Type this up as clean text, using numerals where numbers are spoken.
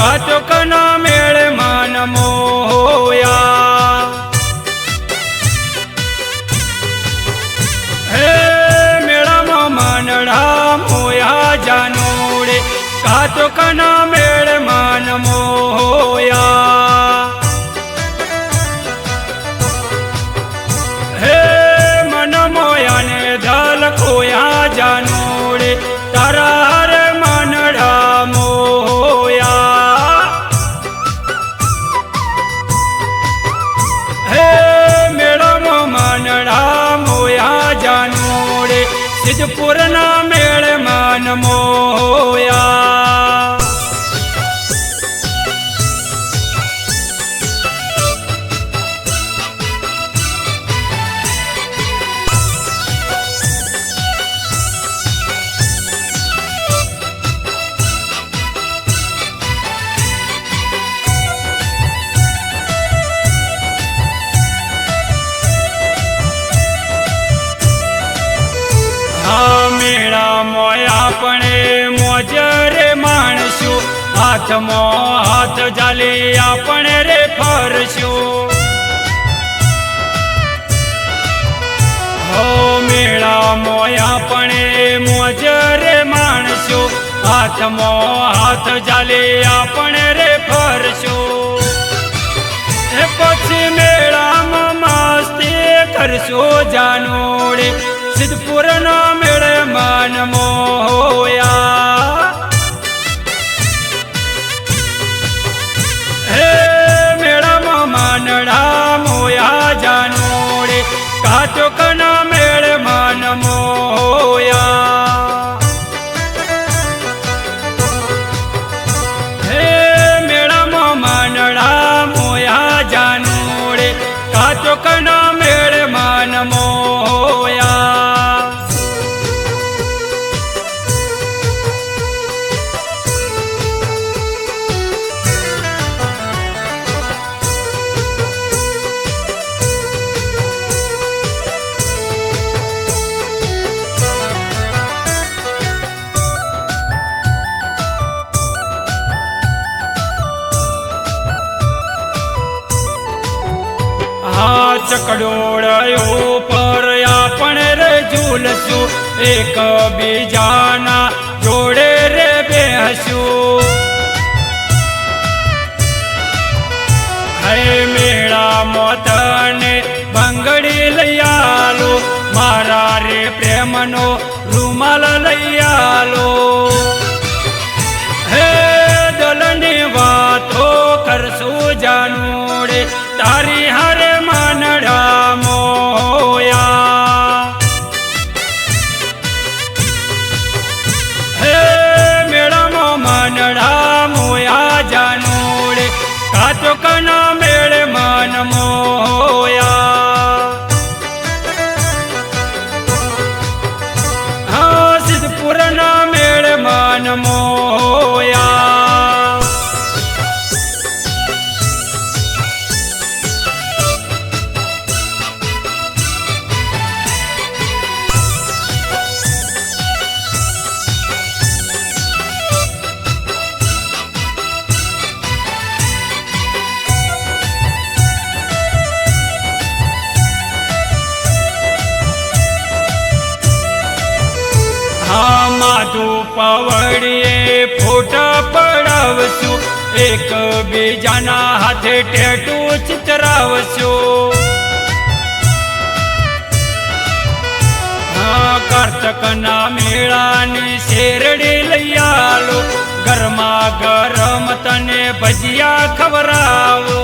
કાચોકના મેળ મન મોયા હે મેળામાં માનડા મોયા જાનોડે કાચોકના મેળ મન મોયા હે મન મોયા ને ધલ ખોયા જાનોડે તારા હર માનડા મોયા હે મેળામાં માનડા મોયા જાનોડે સિદ્ધપુરના મેળ મન મોયા મેળા મોય આપણે મોજ રે માણશું હાથમાં હાથ જાલી આપણે રે ફરશું હો મેળા મોય આપણે મોજ રે માણશું હાથમાં હાથ જાલી આપણે રે ફરશું એ પછી મેળામાં મસ્તી કરશું જાનોડે સિદ્ધપુરનો મેળ મન મોયા હે મેળામાં માનડા મોયા જાનોડે કાચોકના મેળ મન મોયા હે મેળામાં માનડા મોયા જાનોડે કાચોકના મેળ મન મોયા ચકડોળયો પર આપણે રે ઝૂલશું એક બીજાના જોડે રે બેસશું હે મેળામાં તને બંગડી લઈ આલો મારા રે પ્રેમનો રૂમાલ લઈ આલો હે દલની વાતો કરશું જાનોડે તારી હારે માનડા મોયા હે મેળામાં માનડા મોયા જાનોડે કાચોકના મેળ મન મોયા હા સિદ્ધપુરના મેળ મન મોયા માધુ પવડીએ ફોટા પડાવશું એક બીજાના હાથે ટેટુ ચિતરાવશું કારતકના મેળાની શેરડી લઈ આલો ગરમા ગરમ તને ભજીયા ખવડાવો